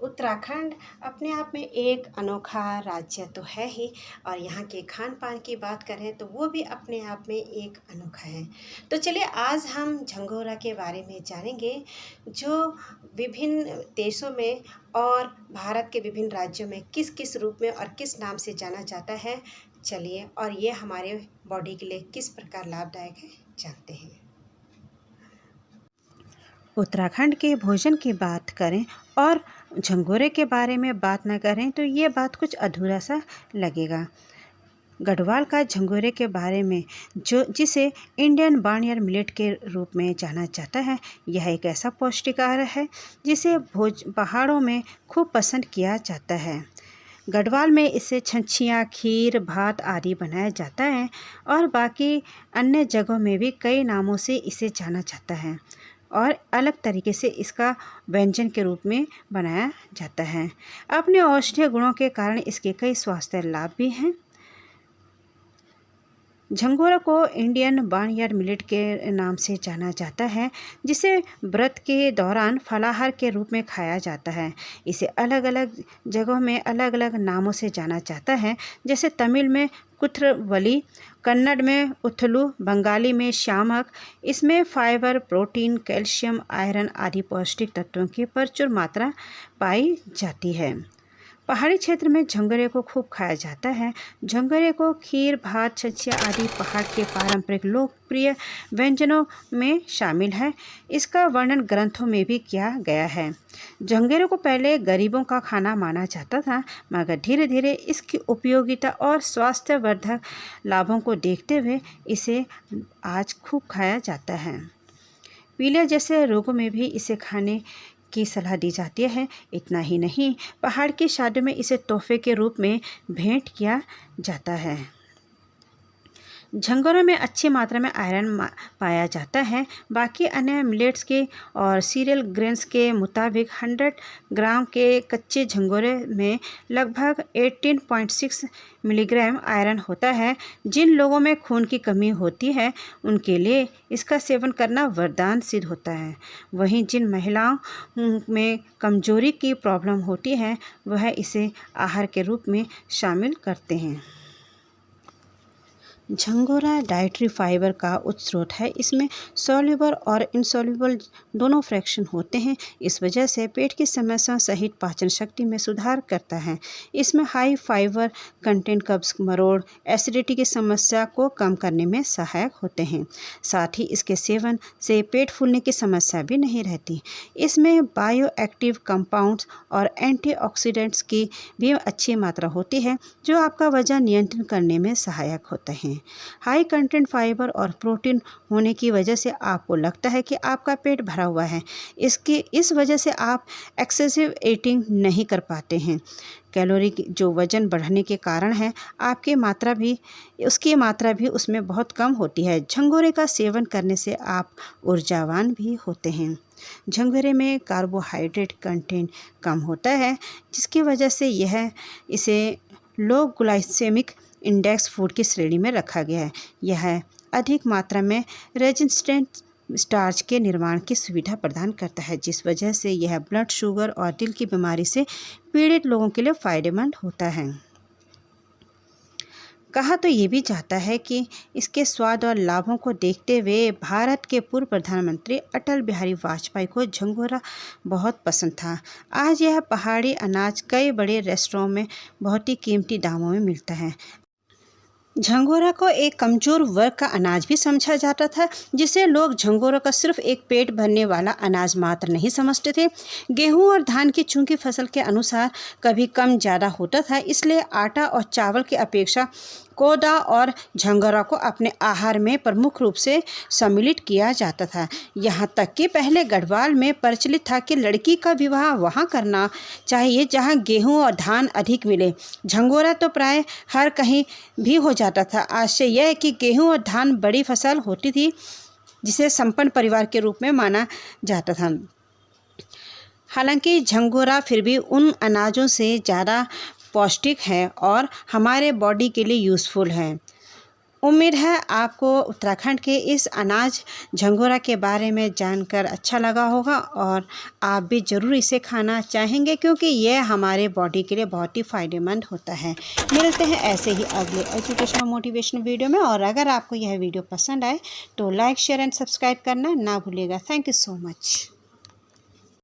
उत्तराखंड अपने आप में एक अनोखा राज्य तो है ही। और यहाँ के खान पान की बात करें तो वो भी अपने आप में एक अनोखा है। तो चलिए आज हम झंगोरा के बारे में जानेंगे, जो विभिन्न देशों में और भारत के विभिन्न राज्यों में किस किस रूप में और किस नाम से जाना जाता है। चलिए, और ये हमारे बॉडी के लिए किस प्रकार लाभदायक है जानते हैं। उत्तराखंड के भोजन की बात करें और झंगोरे के बारे में बात न करें तो ये बात कुछ अधूरा सा लगेगा। गढ़वाल का झंगोरे के बारे में जिसे इंडियन बार्नयार्ड मिलेट के रूप में जाना जाता है, यह एक ऐसा पौष्टिक आहार है जिसे पहाड़ों में खूब पसंद किया जाता है। गढ़वाल में इसे छंछियाँ, खीर, भात आदि बनाया जाता है और बाकी अन्य जगहों में भी कई नामों से इसे जाना जाता है और अलग तरीके से इसका व्यंजन के रूप में बनाया जाता है। अपने औषधीय गुणों के कारण इसके कई स्वास्थ्य लाभ भी हैं। झंगोरा को इंडियन बार्नयार्ड मिलेट के नाम से जाना जाता है, जिसे व्रत के दौरान फलाहार के रूप में खाया जाता है। इसे अलग अलग जगहों में अलग अलग नामों से जाना जाता है, जैसे तमिल में कुथ्रवली, कन्नड़ में उथलू, बंगाली में श्यामक। इसमें फाइबर, प्रोटीन, कैल्शियम, आयरन आदि पौष्टिक तत्वों की प्रचुर मात्रा पाई जाती है। पहाड़ी क्षेत्र में झंगोरे को खूब खाया जाता है। झंगोरे को खीर, भात, छछिया आदि पहाड़ के पारंपरिक लोकप्रिय व्यंजनों में शामिल है। इसका वर्णन ग्रंथों में भी किया गया है। झंगोरे को पहले गरीबों का खाना माना जाता था, मगर धीरे धीरे इसकी उपयोगिता और स्वास्थ्यवर्धक लाभों को देखते हुए इसे आज खूब खाया जाता है। पीलिया जैसे रोगों में भी इसे खाने की सलाह दी जाती है। इतना ही नहीं, पहाड़ की शादियों में इसे तोहफे के रूप में भेंट किया जाता है। झंगोरा में अच्छी मात्रा में आयरन पाया जाता है। बाकी अन्य मिलेट्स के और सीरियल ग्रेन्स के मुताबिक 100 ग्राम के कच्चे झंगोरे में लगभग 18.6 मिलीग्राम आयरन होता है। जिन लोगों में खून की कमी होती है उनके लिए इसका सेवन करना वरदान सिद्ध होता है। वहीं जिन महिलाओं में कमजोरी की प्रॉब्लम होती है वह इसे आहार के रूप में शामिल करते हैं। झंगोरा डाइटरी फाइबर का उच्च स्रोत है। इसमें सॉल्युबल और इनसॉल्युबल दोनों फ्रैक्शन होते हैं। इस वजह से पेट की समस्याओं सहित पाचन शक्ति में सुधार करता है। इसमें हाई फाइबर कंटेंट कब्ज, मरोड़, एसिडिटी की समस्या को कम करने में सहायक होते हैं। साथ ही इसके सेवन से पेट फूलने की समस्या भी नहीं रहती। इसमें बायो एक्टिव कंपाउंड्स और एंटीऑक्सीडेंट्स की भी अच्छी मात्रा होती है, जो आपका वजन नियंत्रण करने में सहायक होते हैं। हाई कंटेंट फाइबर और प्रोटीन होने की वजह से आपको लगता है कि आपका पेट भरा हुआ है। इस वजह से आप एक्सेसिव ईटिंग नहीं कर पाते हैं। कैलोरी जो वजन बढ़ने के कारण है, उसकी मात्रा भी उसमें बहुत कम होती है। झंगोरे का सेवन करने से आप ऊर्जावान भी होते हैं। झंगोरे में कार्बोहाइड्रेट कंटेंट कम होता है, जिसकी वजह से इसे लो ग्लाइसेमिक इंडेक्स फूड की श्रेणी में रखा गया है। यह अधिक मात्रा में रेजिस्टेंट स्टार्च के निर्माण की सुविधा प्रदान करता है, जिस वजह से यह ब्लड शुगर और दिल की बीमारी से पीड़ित लोगों के लिए फायदेमंद होता है। कहा तो ये भी जाता है कि इसके स्वाद और लाभों को देखते हुए भारत के पूर्व प्रधानमंत्री अटल बिहारी वाजपेयी को झंगोरा बहुत पसंद था। आज यह पहाड़ी अनाज कई बड़े रेस्टोरों में बहुत ही कीमती दामों में मिलता है। झंगोरा को एक कमज़ोर वर्ग का अनाज भी समझा जाता था, जिसे लोग झंगोरा का सिर्फ एक पेट भरने वाला अनाज मात्र नहीं समझते थे। गेहूं और धान की चूंकि फसल के अनुसार कभी कम ज़्यादा होता था, इसलिए आटा और चावल की अपेक्षा कोदा और झंगोरा को अपने आहार में प्रमुख रूप से सम्मिलित किया जाता था। यहाँ तक कि पहले गढ़वाल में प्रचलित था कि लड़की का विवाह वहाँ करना चाहिए जहाँ गेहूँ और धान अधिक मिले। झंगोरा तो प्राय हर कहीं भी हो जाता था। आश्चर्य यह है कि गेहूँ और धान बड़ी फसल होती थी, जिसे संपन्न परिवार के रूप में माना जाता था। हालांकि झंगोरा फिर भी उन अनाजों से ज़्यादा पौष्टिक है और हमारे बॉडी के लिए यूज़फुल है। उम्मीद है आपको उत्तराखंड के इस अनाज झंगोरा के बारे में जानकर अच्छा लगा होगा और आप भी ज़रूर इसे खाना चाहेंगे, क्योंकि यह हमारे बॉडी के लिए बहुत ही फ़ायदेमंद होता है। मिलते हैं ऐसे ही अगले एजुकेशनल मोटिवेशनल वीडियो में, और अगर आपको यह वीडियो पसंद आए तो लाइक शेयर एंड सब्सक्राइब करना ना भूलिएगा। Thank you so much.